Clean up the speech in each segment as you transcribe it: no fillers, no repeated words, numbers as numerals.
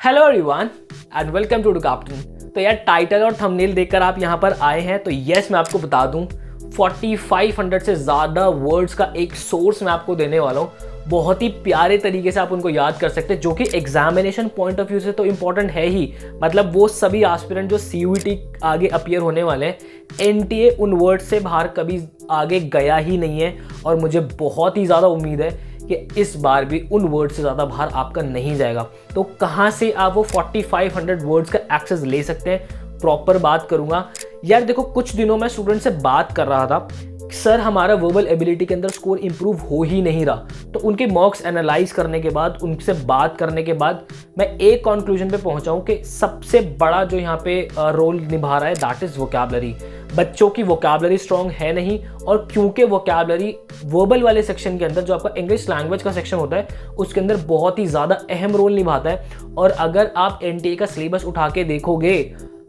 Hello everyone and welcome to Captain. तो यार title और थंबनेल देखकर आप यहाँ पर आए हैं तो यस मैं आपको बता दूं 4500 से ज़्यादा वर्ड्स का एक सोर्स मैं आपको देने वाला हूँ। बहुत ही प्यारे तरीके से आप उनको याद कर सकते हैं, जो कि एग्जामिनेशन पॉइंट ऑफ व्यू से तो इम्पॉर्टेंट है ही। मतलब वो सभी एस्पिरेंट जो सीयूईटी आगे अपीयर होने वाले हैं, एनटीए उन वर्ड्स से बाहर कभी आगे गया ही नहीं है और मुझे बहुत ही ज़्यादा उम्मीद है कि इस बार भी उन वर्ड से ज़्यादा बाहर आपका नहीं जाएगा। तो कहाँ से आप वो 4500 वर्ड्स का एक्सेस ले सकते हैं, प्रॉपर बात करूँगा। यार देखो, कुछ दिनों में स्टूडेंट से बात कर रहा था, सर हमारा वर्बल एबिलिटी के अंदर स्कोर इंप्रूव हो ही नहीं रहा। तो उनके मॉक्स एनालाइज करने के बाद, उनसे बात करने के बाद मैं एक कंक्लूजन पे पहुंचा हूं कि सबसे बड़ा जो यहाँ पे रोल निभा रहा है दैट इज वोकैबुलरी। बच्चों की वोकैबुलरी स्ट्रॉन्ग है नहीं, और क्योंकि वोकैबुलरी वर्बल वाले सेक्शन के अंदर जो आपका इंग्लिश लैंग्वेज का सेक्शन होता है उसके अंदर बहुत ही ज़्यादा अहम रोल निभाता है। और अगर आप एनटीए का सिलेबस उठा के देखोगे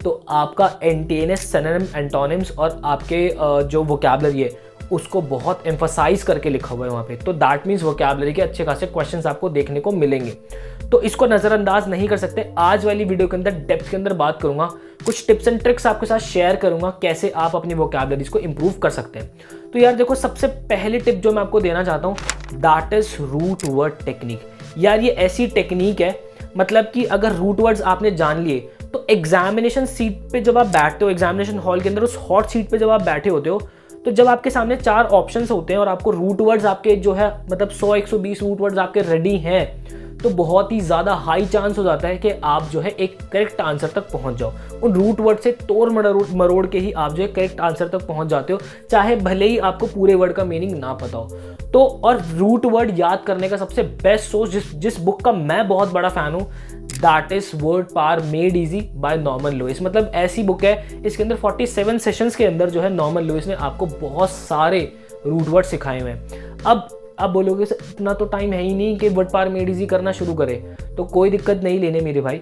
तो आपका एनटीए ने सिनोनिम, एंटोनिम्स और आपके जो वोकैबुलरी है उसको बहुत एम्फसाइज करके लिखा हुआ है वहाँ पे। तो दैट मीन्स वोकैबुलरी के अच्छे खासे क्वेश्चंस आपको देखने को मिलेंगे, तो इसको नज़रअंदाज नहीं कर सकते। आज वाली वीडियो के अंदर डेप्थ के अंदर बात करूँगा, कुछ टिप्स एंड ट्रिक्स आपके साथ शेयर करूँगा कैसे आप अपनी वोकैबुलरीज को इम्प्रूव कर सकते हैं। तो यार देखो, सबसे पहली टिप जो मैं आपको देना चाहता हूँ that is root word technique. यार ये ऐसी टेक्निक है, मतलब कि अगर रूट वर्ड्स आपने जान लिए तो एग्जामिनेशन सीट पे जब आप बैठते हो, एग्जामिनेशन हॉल के अंदर उस हॉट सीट पे जब आप बैठे होते हो, तो जब आपके सामने 4 ऑप्शंस होते हैं और आपको रूट वर्ड्स आपके जो है मतलब 100-120 रूट वर्ड्स आपके रेडी हैं, तो बहुत ही ज़्यादा हाई चांस हो जाता है कि आप जो है एक करेक्ट आंसर तक पहुंच जाओ। उन रूट वर्ड से तोड़ मरोड़ के ही आप जो है करेक्ट आंसर तक पहुंच जाते हो, चाहे भले ही आपको पूरे वर्ड का मीनिंग ना पता हो। तो और रूट वर्ड याद करने का सबसे बेस्ट सोर्स जिस बुक का मैं बहुत बड़ा फ़ैन हूँ that is Word Power Made Easy by Norman Lewis. मतलब ऐसी बुक है, इसके अंदर 47 सेशंस के अंदर जो है नॉर्मन लुइस ने आपको बहुत सारे रूट वर्ड सिखाए हुए हैं। अब बोलोगे इतना तो टाइम है ही नहीं कि वर्ड पावर मेड इजी करना शुरू करें, तो कोई दिक्कत नहीं लेने मेरे भाई।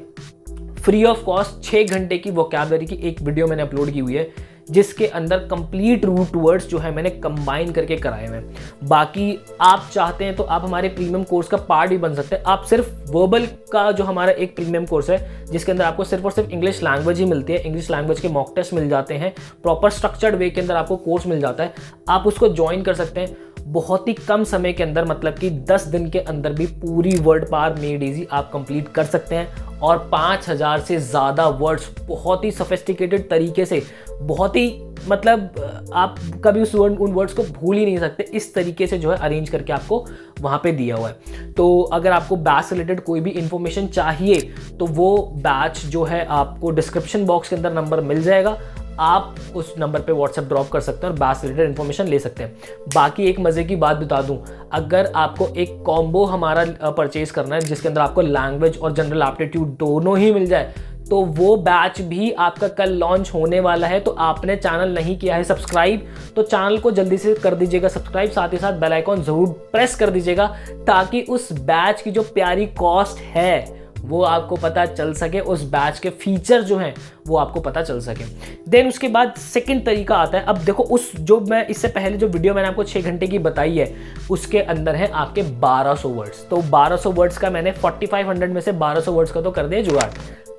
फ्री ऑफ कॉस्ट 6 घंटे की वोकैबुलरी की एक वीडियो मैंने अपलोड की हुई है, जिसके अंदर कंप्लीट रूट वर्ड्स जो है मैंने कंबाइन करके कराए हुए हैं। बाकी आप चाहते हैं तो आप हमारे प्रीमियम कोर्स का पार्ट भी बन सकते हैं। आप सिर्फ वर्बल का जो हमारा एक प्रीमियम कोर्स है जिसके अंदर आपको सिर्फ और सिर्फ इंग्लिश लैंग्वेज ही मिलती है, इंग्लिश लैंग्वेज के मॉक टेस्ट मिल जाते हैं, प्रॉपर स्ट्रक्चर्ड वे के अंदर आपको कोर्स मिल जाता है, आप उसको ज्वाइन कर सकते हैं। बहुत ही कम समय के अंदर, मतलब कि 10 दिन के अंदर भी पूरी वर्ड पावर मेड इजी आप कंप्लीट कर सकते हैं। और 5000 से ज़्यादा वर्ड्स बहुत ही सोफिस्टिकेटेड तरीके से, बहुत ही मतलब आप कभी उन वर्ड्स को भूल ही नहीं सकते, इस तरीके से जो है अरेंज करके आपको वहाँ पे दिया हुआ है। तो अगर आपको बैच से रिलेटेड कोई भी इंफॉर्मेशन चाहिए तो वो बैच जो है आपको डिस्क्रिप्शन बॉक्स के अंदर नंबर मिल जाएगा, आप उस नंबर पे व्हाट्सएप ड्रॉप कर सकते हैं और बैच रिलेटेड इन्फॉर्मेशन ले सकते हैं। बाकी एक मज़े की बात बता दूं, अगर आपको एक कॉम्बो हमारा परचेज करना है जिसके अंदर आपको लैंग्वेज और जनरल एप्टीट्यूड दोनों ही मिल जाए, तो वो बैच भी आपका कल लॉन्च होने वाला है। तो आपने चैनल नहीं किया है सब्सक्राइब, तो चैनल को जल्दी से कर दीजिएगा सब्सक्राइब, साथ ही साथ बेल आइकॉन ज़रूर प्रेस कर दीजिएगा ताकि उस बैच की जो प्यारी कॉस्ट है वो आपको पता चल सके, उस बैच के फीचर जो हैं वो आपको पता चल सके। देन उसके बाद सेकंड तरीका आता है। अब देखो, उस जो मैं इससे पहले जो वीडियो मैंने आपको 6 घंटे की बताई है उसके अंदर है आपके 1200 वर्ड्स। तो 1200 वर्ड्स का मैंने 4500 में से 1200 वर्ड्स का तो कर दिया जुगाड़।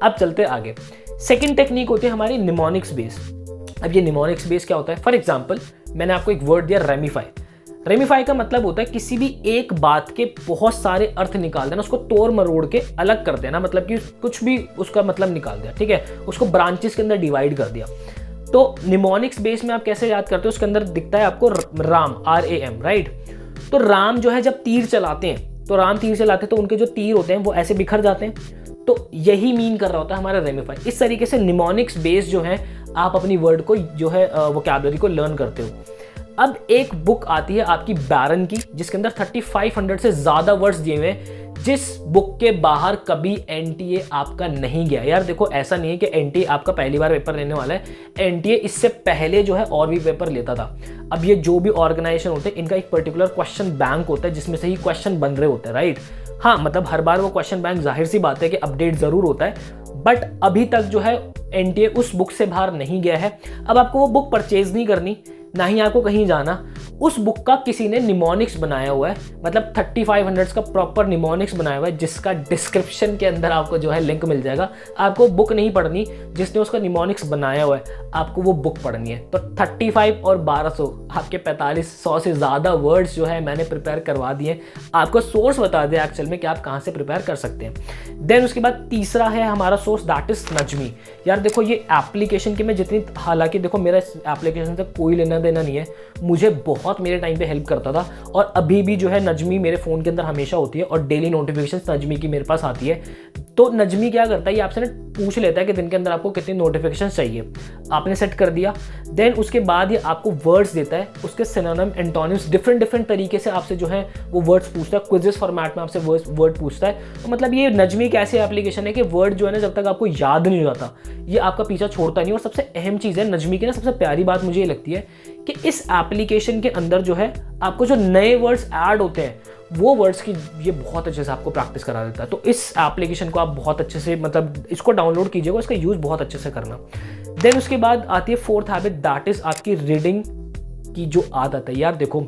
अब चलते आगे। सेकेंड टेक्निक होती है हमारी निमोनिक्स बेस। अब ये निमोनिक्स बेस क्या होता है? फॉर एग्जाम्पल मैंने आपको एक वर्ड दिया रेमिफाई। रेमिफाई का मतलब होता है किसी भी एक बात के बहुत सारे अर्थ निकाल देना, उसको तोड़ मरोड़ के अलग कर देना, मतलब कि कुछ भी उसका मतलब निकाल दिया, ठीक है, उसको ब्रांचेस के अंदर डिवाइड कर दिया। तो निमोनिक्स बेस में आप कैसे याद करते हो? उसके अंदर दिखता है आपको राम, RAM, राइट। तो राम जो है जब तीर चलाते हैं, तो राम तीर चलाते हैं तो उनके जो तीर होते हैं वो ऐसे बिखर जाते हैं। तो यही मीन कर रहा होता है हमारा रेमिफाई। इस तरीके से निमोनिक्स बेस जो है आप अपनी वर्ड को जो है वोकैबुलरी को लर्न करते हो। अब एक बुक आती है आपकी बैरन की, जिसके अंदर 3500 से ज़्यादा वर्ड्स दिए हुए हैं, जिस बुक के बाहर कभी एनटीए आपका नहीं गया। यार देखो, ऐसा नहीं है कि एनटीए आपका पहली बार पेपर लेने वाला है, एनटीए इससे पहले जो है और भी पेपर लेता था। अब ये जो भी ऑर्गेनाइजेशन होते हैं इनका एक पर्टिकुलर क्वेश्चन बैंक होता है जिसमें से ही क्वेश्चन बन रहे होते हैं, राइट। हाँ, मतलब हर बार वो क्वेश्चन बैंक जाहिर सी बात है कि अपडेट ज़रूर होता है, बट अभी तक जो है एनटीए उस बुक से बाहर नहीं गया है। अब आपको वो बुक परचेज नहीं करनी, ना ही आपको कहीं जाना। उस बुक का किसी ने निमोनिक्स बनाया हुआ है, मतलब 3500 का प्रॉपर निमोनिक्स बनाया हुआ है, जिसका डिस्क्रिप्शन के अंदर आपको जो है लिंक मिल जाएगा। आपको बुक नहीं पढ़नी, जिसने उसका निमोनिक्स बनाया हुआ है आपको वो बुक पढ़नी है। तो 35 और 1200 आपके 4500 से ज़्यादा वर्ड्स जो है मैंने प्रिपेयर करवा दिए। आपको सोर्स बता दें एक्चुअल में कि आप कहाँ से प्रिपेयर कर सकते हैं। देन उसके बाद तीसरा है हमारा सोर्स, दैट इज नजमी। यार देखो ये एप्लीकेशन की मैं जितनी, हालांकि देखो मेरा इस एप्लीकेशन से कोई लेना देना नहीं है, मुझे बहुत मेरे टाइम पे हेल्प करता था और अभी भी जो है नजमी मेरे फ़ोन के अंदर हमेशा होती है और डेली नोटिफिकेशंस नजमी की मेरे पास आती है। तो नजमी क्या करता है, ये आपसे ना पूछ लेता है कि दिन के अंदर आपको कितनी नोटिफिकेशन चाहिए, आपने सेट कर दिया। देन उसके बाद ये आपको वर्ड्स देता है, उसके सिनोनिम एंटोनिम्स डिफरेंट तरीके से आपसे जो है वो वर्ड्स पूछता है, क्विज़ेस फॉर्मेट में आपसे वर्ड पूछता है। तो मतलब ये नजमी एक ऐसी एप्लीकेशन है कि वर्ड जो है ना जब तक आपको याद नहीं हो जाता ये आपका पीछा छोड़ता नहीं। और सबसे अहम चीज़ है नजमी की ना, सबसे प्यारी बात मुझे ये लगती है कि इस एप्लीकेशन के अंदर जो है आपको जो नए वर्ड्स ऐड होते हैं वो वर्ड्स की ये बहुत अच्छे से आपको प्रैक्टिस करा देता है। तो इस एप्लीकेशन को आप बहुत अच्छे से, मतलब इसको डाउनलोड कीजिएगा, इसका यूज़ बहुत अच्छे से करना। देन उसके बाद आती है फोर्थ हैबिट, दैट इज़ आपकी रीडिंग की जो आदत है। यार देखो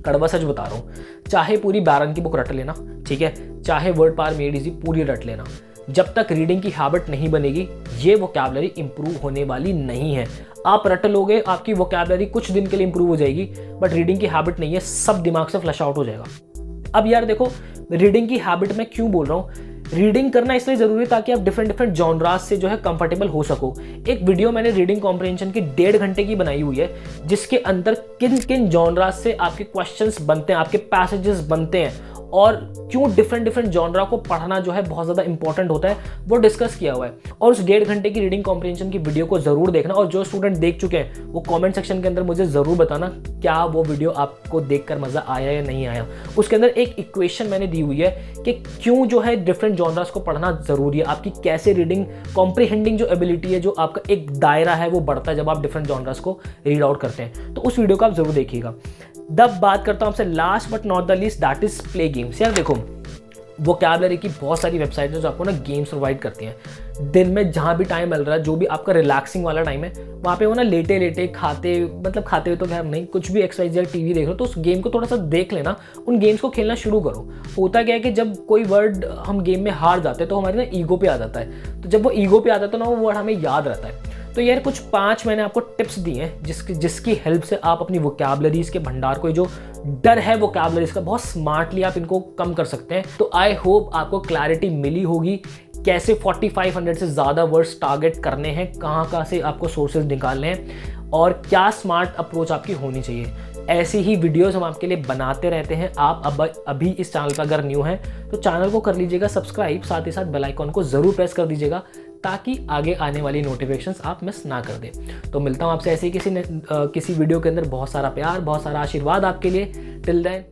कड़वा सच बता रहा हूँ, चाहे पूरी बैरन की बुक रट लेना, ठीक है, चाहे वर्ड पावर मेड इजी पूरी रट लेना, जब तक रीडिंग की हैबिट नहीं बनेगी ये वोकैबुलरी इंप्रूव होने वाली नहीं है। आप रट लोगे, आपकी वोकैबुलरी कुछ दिन के लिए इंप्रूव हो जाएगी, बट रीडिंग की हैबिट नहीं है, सब दिमाग से फ्लश आउट हो जाएगा। अब यार देखो रीडिंग की हैबिट में क्यों बोल रहा हूँ, रीडिंग करना इसलिए जरूरी है ताकि आप डिफरेंट जॉनराज से जो है कंफर्टेबल हो सको। एक वीडियो मैंने रीडिंग कॉम्प्रिहेंशन की 1.5 घंटे की बनाई हुई है, जिसके अंदर किन किन जॉनराज से आपके क्वेश्चंस बनते हैं, आपके पैसेजेस बनते हैं और क्यों डिफरेंट जॉनरा को पढ़ना जो है बहुत ज़्यादा इंपॉर्टेंट होता है, वो डिस्कस किया हुआ है। और उस 1.5 घंटे की रीडिंग कॉम्प्रिहेंशन की वीडियो को ज़रूर देखना, और जो स्टूडेंट देख चुके हैं वो कमेंट सेक्शन के अंदर मुझे ज़रूर बताना क्या वो वीडियो आपको देखकर मज़ा आया या नहीं आया। उसके अंदर एक इक्वेशन मैंने दी हुई है कि क्यों जो है डिफरेंट जॉनरास को पढ़ना ज़रूरी है, आपकी कैसे रीडिंग कॉम्प्रिहेंडिंग जो एबिलिटी है, जो आपका एक दायरा है वो बढ़ता है जब आप डिफरेंट जॉनरास को रीड आउट करते हैं। तो उस वीडियो को आप ज़रूर देखिएगा। तब बात करता हूं आपसे last but not the least, that is play games. यार देखो वोकैबुलरी की बहुत सारी वेबसाइट्स हैं जो आपको ना गेम्स प्रोवाइड करती हैं। दिन में जहाँ भी टाइम मिल रहा है, जो भी आपका रिलैक्सिंग वाला टाइम है, वहाँ पे वो ना लेटे खाते, मतलब खाते हुए तो खैर नहीं, कुछ भी एक्सरसाइज या टीवी देख रहे हो तो उस गेम को थोड़ा सा देख लेना, उन गेम्स को खेलना शुरू करो। होता क्या है कि जब कोई वर्ड हम गेम में हार जाते हैं तो हमारे ना ईगो पे आ जाता है, तो जब वो ईगो पे आता है तो ना वो वर्ड हमें याद रहता है। तो यार कुछ 5 मैंने आपको टिप्स दिए हैं जिसकी हेल्प से आप अपनी वोकैबुलरीज के भंडार को, जो डर है वोकैबुलरीज का, बहुत स्मार्टली आप इनको कम कर सकते हैं। तो आई होप आपको क्लैरिटी मिली होगी कैसे 4500 से ज़्यादा वर्ड्स टारगेट करने हैं, कहाँ से आपको सोर्सेज निकालने हैं और क्या स्मार्ट अप्रोच आपकी होनी चाहिए। ऐसी ही वीडियोस हम आपके लिए बनाते रहते हैं। आप अभी इस चैनल पर अगर न्यू हैं तो चैनल को कर लीजिएगा सब्सक्राइब, साथ ही साथ बेल आइकॉन को ज़रूर प्रेस कर दीजिएगा ताकि आगे आने वाली नोटिफिकेशंस आप मिस ना कर दें। तो मिलता हूँ आपसे ऐसे ही किसी वीडियो के अंदर। बहुत सारा प्यार, बहुत सारा आशीर्वाद आपके लिए। Till then